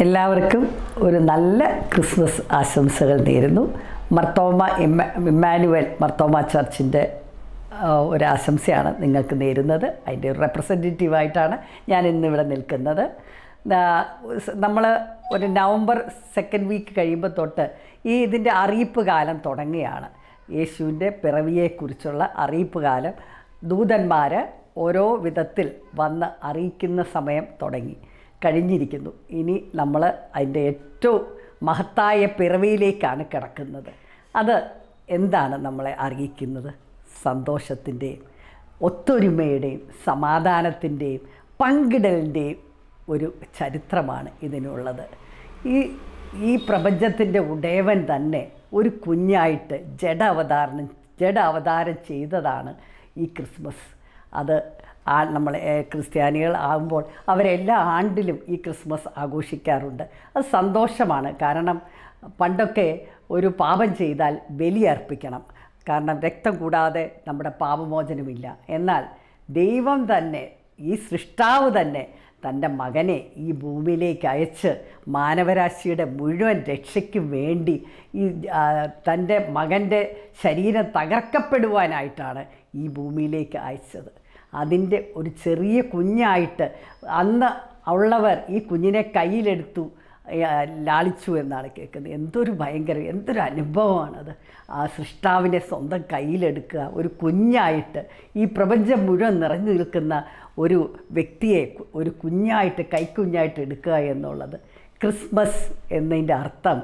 എല്ലാവർക്കും ഒരു നല്ല ക്രിസ്മസ് ആശംസകൾ നേരുന്നു. ഇമ്മാനുവൽ മർത്തോമ ചർച്ചിൻ്റെ ഒരു ആശംസയാണ് നിങ്ങൾക്ക് നേരുന്നത്. അതിൻ്റെ ഒരു റെപ്രസെൻറ്റേറ്റീവായിട്ടാണ് ഞാൻ ഇന്നിവിടെ നിൽക്കുന്നത്. നമ്മൾ ഒരു നവംബർ 2nd വീക്ക് കഴിയുമ്പോൾ തൊട്ട് ഇതിൻ്റെ അറിയിപ്പ് കാലം തുടങ്ങുകയാണ്. യേശുവിൻ്റെ പിറവിയെക്കുറിച്ചുള്ള അറിയിപ്പ് കാലം ദൂതന്മാർ ഓരോ വിധത്തിൽ വന്ന് അറിയിക്കുന്ന സമയം കഴിഞ്ഞിരിക്കുന്നു. ഇനി നമ്മൾ അതിൻ്റെ ഏറ്റവും മഹത്തായ പിറവിയിലേക്കാണ് കിടക്കുന്നത്. അത് എന്താണ് നമ്മളെ അറിയിക്കുന്നത്? സന്തോഷത്തിൻ്റെയും ഒത്തൊരുമയുടെയും സമാധാനത്തിൻ്റെയും പങ്കിടലിൻ്റെയും ഒരു ചരിത്രമാണ് ഇതിനുള്ളത്. ഈ പ്രപഞ്ചത്തിൻ്റെ ഉടയവൻ തന്നെ ഒരു കുഞ്ഞായിട്ട് ജഡ അവതാരം ചെയ്തതാണ് ഈ ക്രിസ്മസ്. അത് നമ്മൾ ക്രിസ്ത്യാനികൾ ആകുമ്പോൾ അവരെല്ലാ ആണ്ടിലും ഈ ക്രിസ്മസ് ആഘോഷിക്കാറുണ്ട്. അത് സന്തോഷമാണ്. കാരണം പണ്ടൊക്കെ ഒരു പാപം ചെയ്താൽ ബലി അർപ്പിക്കണം, കാരണം രക്തം കൂടാതെ നമ്മുടെ പാപമോചനമില്ല. എന്നാൽ ദൈവം തന്നെ, ഈ സൃഷ്ടാവ് തന്നെ തൻ്റെ മകനെ ഈ ഭൂമിയിലേക്ക് അയച്ച് മാനവരാശിയുടെ മുഴുവൻ രക്ഷയ്ക്കും വേണ്ടി തൻ്റെ മകൻ്റെ ശരീരം തകർക്കപ്പെടുവാനായിട്ടാണ് ഈ ഭൂമിയിലേക്ക് അയച്ചത്. അതിൻ്റെ ഒരു ചെറിയ കുഞ്ഞായിട്ട് അന്ന് ഉള്ളവർ ഈ കുഞ്ഞിനെ കയ്യിലെടുത്തു ലാളിച്ചു എന്നാണ് കേൾക്കുന്നത്. എന്തൊരു അനുഭവമാണത്. ആ സൃഷ്ടാവിനെ സ്വന്തം കയ്യിലെടുക്കുക, ഒരു കുഞ്ഞായിട്ട് ഈ പ്രപഞ്ചം മുഴുവൻ നിറഞ്ഞു നിൽക്കുന്ന ഒരു വ്യക്തിയെ ഒരു കുഞ്ഞായിട്ട്, കൈക്കുഞ്ഞായിട്ട് എടുക്കുക എന്നുള്ളത്. ക്രിസ്മസ് എന്നതിൻ്റെ അർത്ഥം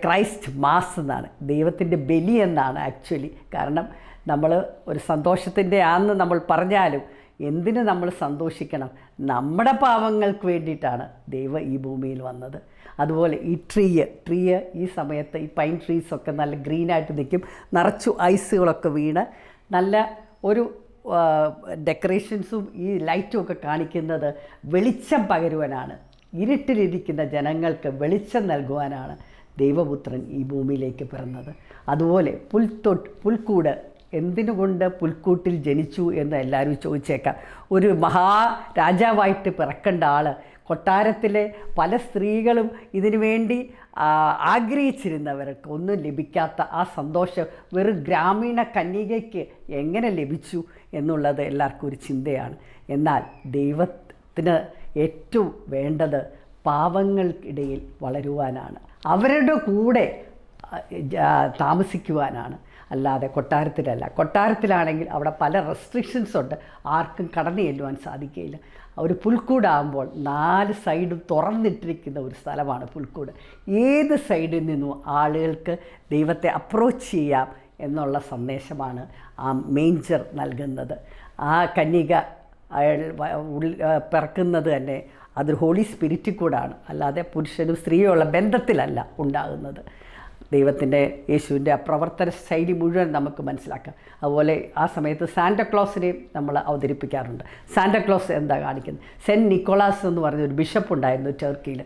ക്രൈസ്റ്റ് മാസ് എന്നാണ്, ദൈവത്തിൻ്റെ ബലി എന്നാണ് ആക്ച്വലി. കാരണം നമ്മൾ ഒരു സന്തോഷത്തിൻ്റെ ആണെന്ന് നമ്മൾ പറഞ്ഞാലും എന്തിന് നമ്മൾ സന്തോഷിക്കണം? നമ്മുടെ പാവങ്ങൾക്ക് വേണ്ടിയിട്ടാണ് ദൈവം ഈ ഭൂമിയിൽ വന്നത്. അതുപോലെ ഈ ട്രീ ഈ സമയത്ത് ഈ പൈൻ ട്രീസൊക്കെ നല്ല ഗ്രീനായിട്ട് നിൽക്കും, നിറച്ചു ഐസുകളൊക്കെ വീണ് നല്ല ഒരു ഡെക്കറേഷൻസും ഈ ലൈറ്റും ഒക്കെ കാണിക്കുന്നത് വെളിച്ചം പകരുവാനാണ്. ഇരുട്ടിലിരിക്കുന്ന ജനങ്ങൾക്ക് വെളിച്ചം നൽകുവാനാണ് ദൈവപുത്രൻ ഈ ഭൂമിയിലേക്ക് പിറന്നത്. അതുപോലെ പുൽക്കൂട്, എന്തിനുകൊണ്ട് പുൽക്കൂട്ടിൽ ജനിച്ചു എന്ന് എല്ലാവരും ചോദിച്ചേക്കാം. ഒരു മഹാരാജാവായിട്ട് പിറക്കേണ്ട ആൾ, കൊട്ടാരത്തിലെ പല സ്ത്രീകളും ഇതിനു വേണ്ടി ആഗ്രഹിച്ചിരുന്നവർക്ക് ഒന്നും ലഭിക്കാത്ത ആ സന്തോഷം വെറും ഗ്രാമീണ കന്യകയ്ക്ക് എങ്ങനെ ലഭിച്ചു എന്നുള്ളത് എല്ലാവർക്കും ഒരു ചിന്തയാണ്. എന്നാൽ ദൈവത്തിന് ഏറ്റവും വേണ്ടത് പാവങ്ങൾക്കിടയിൽ വളരുവാനാണ്, അവരുടെ കൂടെ താമസിക്കുവാനാണ്, അല്ലാതെ കൊട്ടാരത്തിലല്ല. കൊട്ടാരത്തിലാണെങ്കിൽ അവിടെ പല റെസ്ട്രിക്ഷൻസ് ഉണ്ട്, ആർക്കും കടന്നു ചെല്ലുവാൻ സാധിക്കുകയില്ല. ഒരു പുൽക്കൂടാകുമ്പോൾ 4 സൈഡും തുറന്നിട്ടിരിക്കുന്ന ഒരു സ്ഥലമാണ് പുൽക്കൂട്. ഏത് സൈഡിൽ നിന്നും ആളുകൾക്ക് ദൈവത്തെ അപ്രോച്ച് ചെയ്യാം എന്നുള്ള സന്ദേശമാണ് ആ മേഞ്ചർ നൽകുന്നത്. ആ കന്യക പിറക്കുന്നത് തന്നെ അതൊരു ഹോളി സ്പിരിറ്റിൽ കൂടാണ്, അല്ലാതെ പുരുഷനും സ്ത്രീയുള്ള ബന്ധത്തിലല്ല ഉണ്ടാകുന്നത്. ദൈവത്തിൻ്റെ യേശുവിൻ്റെ ആ പ്രവർത്തന ശൈലി മുഴുവൻ നമുക്ക് മനസ്സിലാക്കാം. അതുപോലെ ആ സമയത്ത് സാന്റക്ലോസിനെയും നമ്മൾ അവതരിപ്പിക്കാറുണ്ട്. സാന്റക്ലോസ് എന്താ കാണിക്കുന്നത്? സെൻറ്റ് നിക്കോളാസ് എന്ന് പറഞ്ഞൊരു ബിഷപ്പ് ഉണ്ടായിരുന്നു ടർക്കിയിൽ.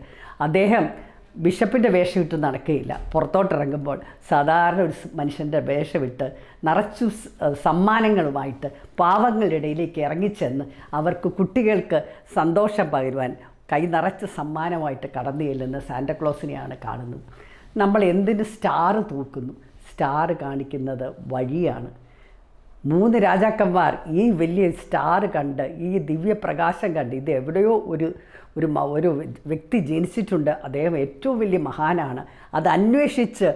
അദ്ദേഹം ബിഷപ്പിൻ്റെ വേഷമിട്ട് നടക്കുകയില്ല. പുറത്തോട്ടിറങ്ങുമ്പോൾ സാധാരണ ഒരു മനുഷ്യൻ്റെ വേഷമിട്ട് നിറച്ചു സമ്മാനങ്ങളുമായിട്ട് പാവങ്ങളുടെ ഇടയിലേക്ക് ഇറങ്ങിച്ചെന്ന് അവർക്ക്, കുട്ടികൾക്ക് സന്തോഷം പകരുവാൻ കൈ നിറച്ച് സമ്മാനമായിട്ട് കടന്നു ചെല്ലുന്ന സാന്റക്ലോസിനെയാണ് കാണുന്നത്. നമ്മൾ എന്തിന് സ്റ്റാർ തൂക്കുന്നു? സ്റ്റാർ കാണിക്കുന്നത് വഴിയാണ്. 3 രാജാക്കന്മാർ ഈ വലിയ സ്റ്റാർ കണ്ട്, ഈ ദിവ്യപ്രകാശം കണ്ട്, ഇത് എവിടെയോ ഒരു വ്യക്തി ജനിച്ചിട്ടുണ്ട്, അദ്ദേഹം ഏറ്റവും വലിയ മഹാനാണ്, അത് അന്വേഷിച്ച്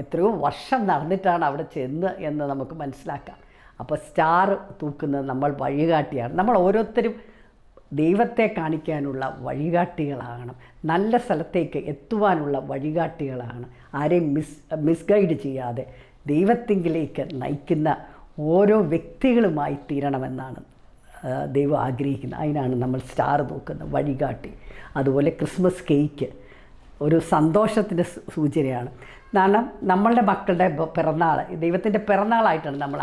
എത്രയോ വർഷം നടന്നിട്ടാണ് അവിടെ ചെന്ന് എന്ന് നമുക്ക് മനസ്സിലാക്കാം. അപ്പോൾ സ്റ്റാർ തൂക്കുന്നത് നമ്മൾ വഴികാട്ടിയാണ്. നമ്മൾ ഓരോരുത്തരും ദൈവത്തെ കാണിക്കാനുള്ള വഴികാട്ടികളാകണം, നല്ല സ്ഥലത്തേക്ക് എത്തുവാനുള്ള വഴികാട്ടികളാണ്. ആരെയും മിസ്ഗൈഡ് ചെയ്യാതെ ദൈവത്തിങ്കിലേക്ക് നയിക്കുന്ന ഓരോ വ്യക്തികളുമായി തീരണമെന്നാണ് ദൈവം ആഗ്രഹിക്കുന്നത്. അതിനാണ് നമ്മൾ സ്റ്റാർ നോക്കുന്നത്, വഴികാട്ടി. അതുപോലെ ക്രിസ്മസ് കേക്ക് ഒരു സന്തോഷത്തിൻ്റെ സൂചനയാണ്. കാരണം നമ്മളുടെ മക്കളുടെ പിറന്നാൾ ദൈവത്തിൻ്റെ പിറന്നാളായിട്ടാണ് നമ്മൾ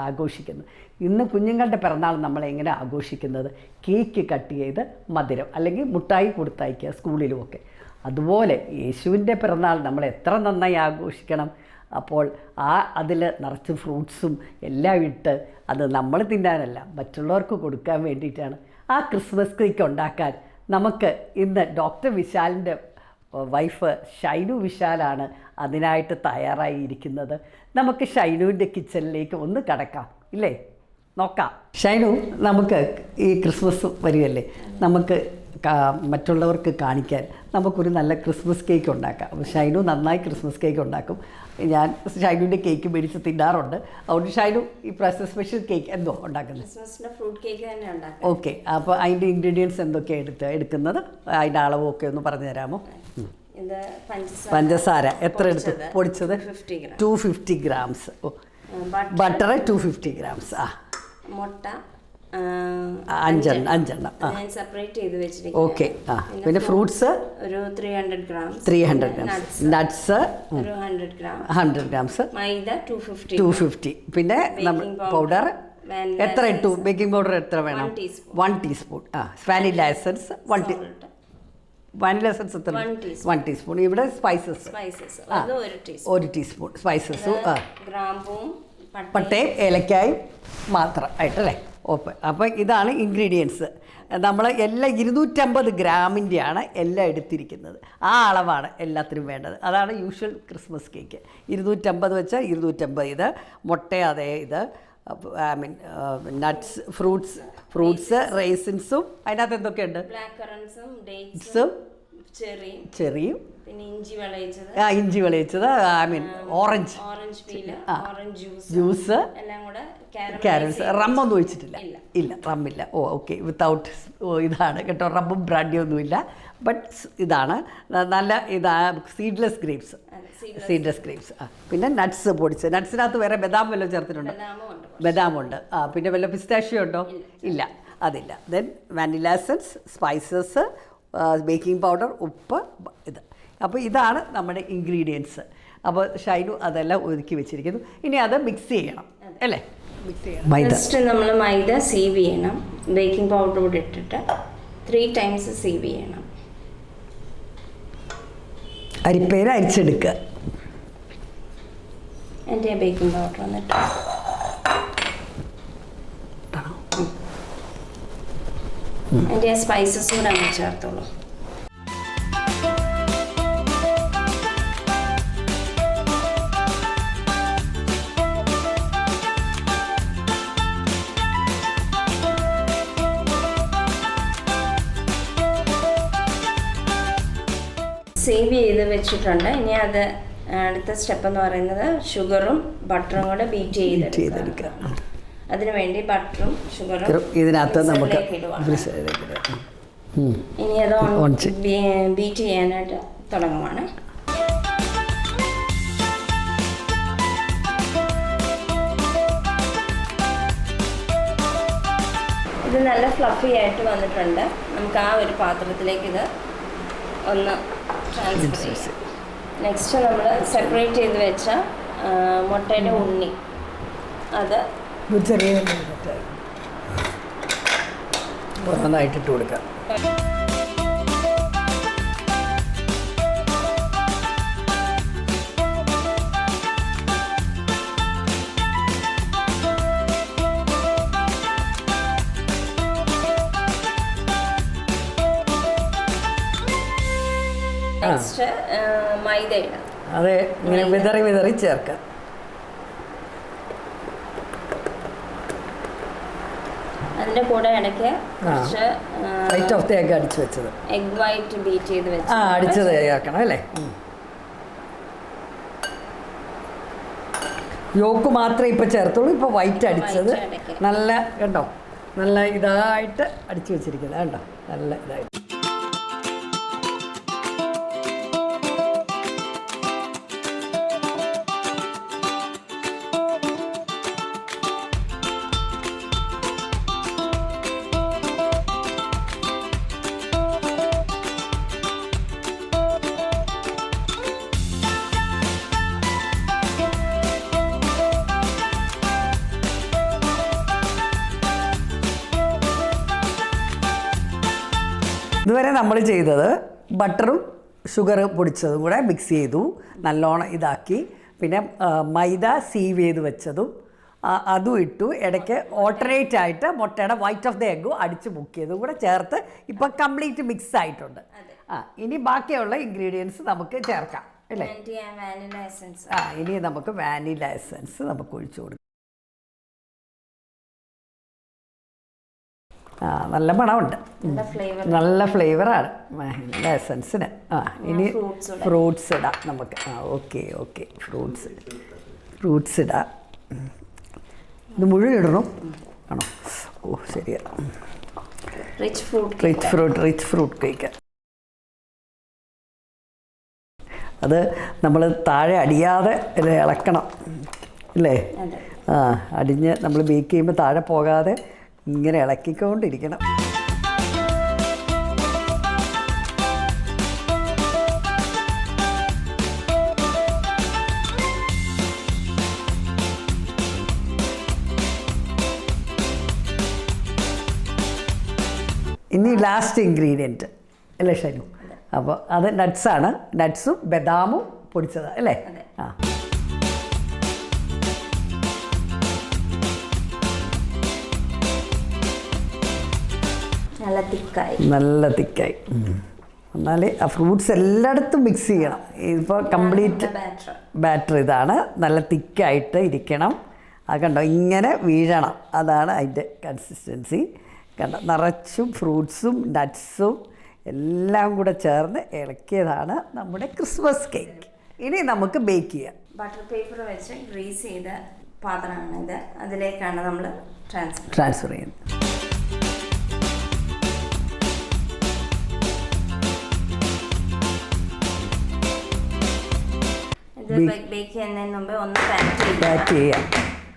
ആഘോഷിക്കുന്നത്. ഇന്ന് കുഞ്ഞുങ്ങളുടെ പിറന്നാൾ നമ്മളെങ്ങനെ ആഘോഷിക്കുന്നത്? കേക്ക് കട്ട് ചെയ്ത് മധുരം അല്ലെങ്കിൽ മുട്ടായി കൊടുത്തയക്കുക സ്കൂളിലുമൊക്കെ. അതുപോലെ യേശുവിൻ്റെ പിറന്നാൾ നമ്മൾ എത്ര നന്നായി ആഘോഷിക്കണം. അപ്പോൾ അതിൽ നിറച്ച് ഫ്രൂട്ട്സും എല്ലാം ഇട്ട് അത് നമ്മൾ തിന്നാനല്ല, മറ്റുള്ളവർക്ക് കൊടുക്കാൻ വേണ്ടിയിട്ടാണ്. ആ ക്രിസ്മസ് കേക്ക് ഉണ്ടാക്കാൻ നമുക്ക് ഇന്ന് ഡോക്ടർ വിശാലിൻ്റെ വൈഫ് ഷൈനു വിശാലാണ് അതിനായിട്ട് തയ്യാറായിരിക്കുന്നത്. നമുക്ക് ഷൈനുവിൻ്റെ കിച്ചണിലേക്ക് ഒന്ന് കടക്കാം ഇല്ലേ, നോക്കാം. ഷൈനു, നമുക്ക് ഈ ക്രിസ്മസ് വരികയല്ലേ, നമുക്ക് മറ്റുള്ളവർക്ക് കാണിക്കാൻ നമുക്കൊരു നല്ല ക്രിസ്മസ് കേക്ക് ഉണ്ടാക്കാം. അപ്പോൾ ഷൈനു നന്നായി ക്രിസ്മസ് കേക്ക് ഉണ്ടാക്കും. ഞാൻ ഷൈനുവിൻ്റെ കേക്ക് മേടിച്ച് തിന്നാറുണ്ട്. അതുകൊണ്ട് ഷൈനു ഈ പ്രാവശ്യം സ്പെഷ്യൽ കേക്ക് എന്തോ ഉണ്ടാക്കുന്നത്? ഫ്രൂട്ട് കേക്ക് തന്നെ ഉണ്ടാക്കാം. ഓക്കെ, അപ്പോൾ അതിൻ്റെ ഇൻഗ്രീഡിയൻസ് എന്തൊക്കെയാണ് എടുക്കുന്നത്, അതിൻ്റെ അളവൊക്കെ ഒന്ന് പറഞ്ഞു തരാമോ? പഞ്ചസാര എത്ര എടുത്തു? പൊടിച്ചത് 250 ഗ്രാംസ്. Butter 250 grams. മുട്ട അഞ്ചെണ്ണം സെപ്പറേറ്റ് ചെയ്ത് വെച്ചിരിക്കും. ഓക്കെ. പിന്നെ ഫ്രൂട്ട്സ് ഒരു 300 ഗ്രാംസ്. Nuts 100 grams. മൈദ 250. പിന്നെ പൗഡർ എത്ര ഇട്ടു? ബേക്കിംഗ് പൗഡർ എത്ര വേണം? 1 ടീസ്പൂൺ. Vanilla essence 1 teaspoon. ഇവിടെ സ്പൈസസ് 1 ടീസ്പൂൺ സ്പൈസസ്. പട്ടയും ഏലക്കായും മാത്രമായിട്ടല്ലേ? ഓപ്പൺ. അപ്പോൾ ഇതാണ് ഇൻഗ്രീഡിയൻസ്. നമ്മൾ എല്ലാം 250 ഗ്രാമിൻ്റെയാണ് എല്ലാം എടുത്തിരിക്കുന്നത്. ആ അളവാണ് എല്ലാത്തിനും വേണ്ടത്. അതാണ് യൂഷ്വൽ ക്രിസ്മസ് കേക്ക്. 250 വെച്ചാൽ 250. ഇത് മുട്ട, അതേ ഇത് നട്ട്സ്, ഫ്രൂട്ട്സ് റൈസിൻസും. അതിനകത്ത് എന്തൊക്കെയുണ്ട്? ഡേറ്റ്സും ചെറിയും പിന്നെ ഇഞ്ചി വിളയിച്ചത്, ഓറഞ്ച് ജ്യൂസ്, ക്യാരറ്റ്സ്. റമ്മൊന്നും ഒഴിച്ചിട്ടില്ല? ഇല്ല, റമ്മില്ല. ഓക്കെ. വിത്തൗട്ട് ഇതാണ് കേട്ടോ, റമ്മും ബ്രാൻഡിയും ഒന്നുമില്ല. ബട്ട് ഇതാണ് നല്ല സീഡ്ലെസ് ഗ്രേപ്സ്. പിന്നെ നട്ട്സ് പൊടിച്ച്. നട്ട്സിനകത്ത് വേറെ ബദാം വല്ലതും ചേർത്തിട്ടുണ്ടോ? ബദാമുണ്ട്. പിന്നെ വല്ല പിസ്താഷ്യോ ഉണ്ടോ? ഇല്ല, അതില്ല. Then vanilla essence, spices, baking powder, ഉപ്പ്, ഇത്. അപ്പോൾ ഇതാണ് നമ്മുടെ ഇൻഗ്രീഡിയൻസ്. അപ്പോൾ ഷൈനു അതെല്ലാം ഒതുക്കി വെച്ചിരിക്കുന്നു. ഇനി അത് മിക്സ് ചെയ്യണം അല്ലേ? ഫസ്റ്റ് നമ്മൾ മൈദ സീവ് ചെയ്യണം. ബേക്കിംഗ് പൗഡർ കൂടി ഇട്ടിട്ട് 3 ടൈംസ് സീവ് ചെയ്യണം. അരിപ്പേര് അരിച്ചെടുക്കുക. എൻ്റെ ബേക്കിംഗ് പൗഡർ വന്നിട്ട് അതിൻ്റെ സ്പൈസസ് കൂടെ അങ്ങ് ചേർത്തോളൂ. സേവ് ചെയ്ത് വെച്ചിട്ടുണ്ട്. ഇനി അത് അടുത്ത സ്റ്റെപ്പ് എന്ന് പറയുന്നത് ഷുഗറും ബട്ടറും കൂടെ ബീറ്റ് ചെയ്തെടുക്കുക. അതിനുവേണ്ടി ബട്ടറും ഷുഗറും ഇതിനകത്ത് നമുക്ക് ഇനി അത് ബീറ്റ് ചെയ്യാനായിട്ട് തുടങ്ങുവാണ്. ഇത് നല്ല ഫ്ലഫി ആയിട്ട് വന്നിട്ടുണ്ട്. നമുക്ക് ആ ഒരു പാത്രത്തിലേക്ക് ഇത് ഒന്ന് ട്രാൻസ്ഫർ ചെയ്യാം. നെക്സ്റ്റ് നമ്മൾ സെപ്പറേറ്റ് ചെയ്ത് വെച്ച മുട്ടയുടെ ഉണ്ണി അത് ഓരോന്നായിട്ടിട്ട് കൊടുക്കാം. നെക്സ്റ്റ് മൈദ ഇടാം. അതെ, ഇങ്ങനെ വിതറി ചേർക്കാം. അതിൻ്റെ കൂടെ ഇടയ്ക്ക് കുറച്ച് അടിച്ചു വെച്ചത് എഗ് വൈറ്റ് ബീറ്റ് ചെയ്ത് വെച്ച് അടിച്ചത് ചേർക്കണം അല്ലേ? യോക്ക് മാത്രമേ ഇപ്പോൾ ചേർത്തുള്ളൂ. ഇപ്പോൾ വൈറ്റ് അടിച്ചത് നല്ല കണ്ടോ, നല്ല ഇതായിട്ട് അടിച്ചു വെച്ചിരിക്കുന്നത് കണ്ടോ, നല്ല ഇതായിട്ട്. ഇതുവരെ നമ്മൾ ചെയ്തത് ബട്ടറും ഷുഗർ പൊടിച്ചതും കൂടെ മിക്സ് ചെയ്തു, നല്ലോണം ഇതാക്കി. പിന്നെ മൈദ സീവ് ചെയ്ത് വെച്ചതും അതും ഇട്ടു. ഇടയ്ക്ക് ഓൾട്ടർനേറ്റ് ആയിട്ട് മുട്ടയുടെ വൈറ്റ് ഓഫ് ദ എഗ്ഗും അടിച്ച് മുക്കിയതും കൂടെ ചേർത്ത് ഇപ്പം കംപ്ലീറ്റ് മിക്സ് ആയിട്ടുണ്ട്. ഇനി ബാക്കിയുള്ള ഇൻഗ്രീഡിയൻസ് നമുക്ക് ചേർക്കാം അല്ലേ? ഇനി നമുക്ക് വാനില എസൻസ് നമുക്ക് ഒഴിച്ചു കൊടുക്കാം. നല്ല മണമുണ്ട്, നല്ല ഫ്ലേവറാണ് വാനില എസൻസിന്. ഇനി ഫ്രൂട്ട്സ് ഇടാം നമുക്ക്. ഓക്കെ ഫ്രൂട്ട്സ് ഇടാം. ഇത് മുഴുവൻ ഇടണം ആണോ? ഓ ശരിയാ. Rich fruit cake. അത് നമ്മൾ താഴെ അടിയാതെ ഇളക്കണം അല്ലേ? അടിഞ്ഞ് നമ്മൾ ബേക്ക് ചെയ്യുമ്പോൾ താഴെ പോകാതെ ഇങ്ങനെ ഇളക്കിക്കൊണ്ടിരിക്കണം. ഇനി ലാസ്റ്റ് ഇൻഗ്രീഡിയൻറ്റ് അല്ലേ ഷനു? അപ്പോൾ അത് നട്ട്സാണ്. നട്ട്സും ബദാമും പൊടിച്ചത് അല്ലേ? നല്ല തിക്കായി. എന്നാലേ ആ ഫ്രൂട്ട്സ് എല്ലായിടത്തും മിക്സ് ചെയ്യണം. ഇപ്പോൾ കംപ്ലീറ്റ് ബാറ്റർ ഇതാണ്. നല്ല തിക്കായിട്ട് ഇരിക്കണം. അത് കണ്ടോ, ഇങ്ങനെ വീഴണം. അതാണ് അതിൻ്റെ കൺസിസ്റ്റൻസി. കണ്ടോ, നിറച്ചും ഫ്രൂട്ട്സും നട്ട്സും എല്ലാം കൂടെ ചേർന്ന് ഇളക്കിയതാണ് നമ്മുടെ ക്രിസ്മസ് കേക്ക്. ഇനി നമുക്ക് ബേക്ക് ചെയ്യാം. ബട്ടർ പേപ്പർ വെച്ച് ഗ്രീസ് ചെയ്ത പാത്രമാണ് ഇത്. അതിലേക്കാണ് നമ്മൾ ട്രാൻസ്ഫർ ചെയ്യുന്നത്. ബേക്ക് ചെയ്യുന്നതിന് മുമ്പ് ഒന്ന് പാക്ക് ചെയ്യാം.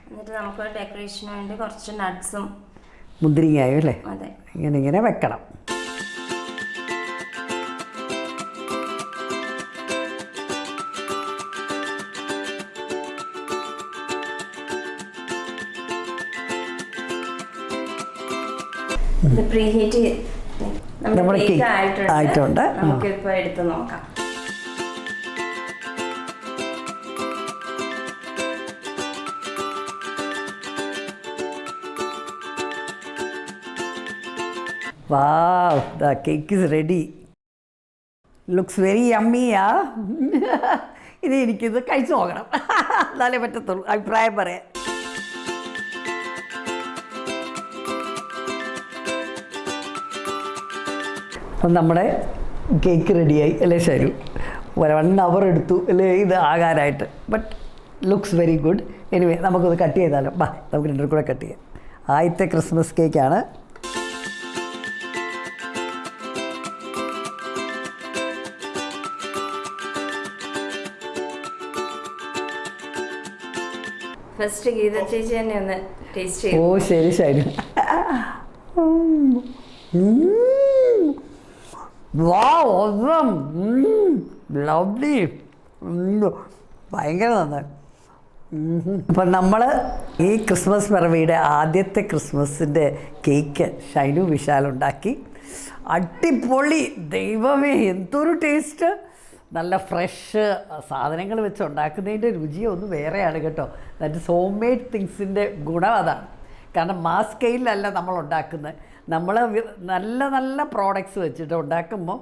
എന്നിട്ട് നമുക്ക് ഡെക്കറേഷന് വേണ്ടി കുറച്ച് നട്ട്സും മുന്തിരിങ്ങായും അല്ലേ? അതെ, ഇങ്ങനെ വെക്കണം. പ്രീഹീറ്റ് നമ്മുടെ കേക്ക് ആയിട്ടുണ്ട്. നമുക്കിപ്പോൾ എടുത്ത് നോക്കാം. Wow, the cake is ready. Looks very yummy, ഇനി എനിക്കിത് കഴിച്ചു നോക്കണം, എന്നാലേ പറ്റത്തുള്ളൂ. അഭിപ്രായം പറയാം. അപ്പം നമ്മുടെ കേക്ക് റെഡിയായി അല്ലേ ഷാരു? 1 hour എടുത്തു അല്ലേ ഇത് ആകാനായിട്ട്. But looks very good. Anyway നമുക്കത് കട്ട് ചെയ്താലോ? നമുക്ക് രണ്ടും കൂടെ കട്ട് ചെയ്യാം. ആദ്യത്തെ ക്രിസ്മസ് കേക്കാണ്. ഫസ്റ്റ് ഗീത ചേച്ചി തന്നെ ഒന്ന് ടേസ്റ്റ് ചെയ്യും. ഓ ശരി ശരി. ലവ്ലി, ഭയങ്കര നന്നായി. അപ്പം നമ്മൾ ഈ ക്രിസ്മസ് പിറവിയുടെ ആദ്യത്തെ ക്രിസ്മസിൻ്റെ കേക്ക് ഷൈനു വിശാൽ ഉണ്ടാക്കി. അടിപൊളി, ദൈവമേ എന്തൊരു ടേസ്റ്റ്! നല്ല ഫ്രഷ് സാധനങ്ങൾ വെച്ച് ഉണ്ടാക്കുന്നതിൻ്റെ രുചിയൊന്ന് വേറെയാണ് കേട്ടോ. ദാറ്റ് ഇസ് ഹോം മെയ്ഡ് തിങ്സിൻ്റെ ഗുണം അതാണ്. കാരണം മാസ് സ്കെയിലല്ല നമ്മൾ ഉണ്ടാക്കുന്നത്. നമ്മൾ നല്ല നല്ല പ്രോഡക്റ്റ്സ് വെച്ചിട്ട് ഉണ്ടാക്കുമ്പോൾ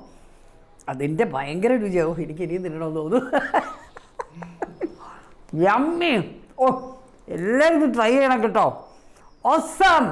അതിൻ്റെ ഭയങ്കര രുചിയാവും. എനിക്ക് ഇനിയും തിന്നണമെന്ന് തോന്നുന്നു. യമ്മി! ഓ എല്ലാവരും ഇത് ട്രൈ ചെയ്യണം കേട്ടോ. ഓസം!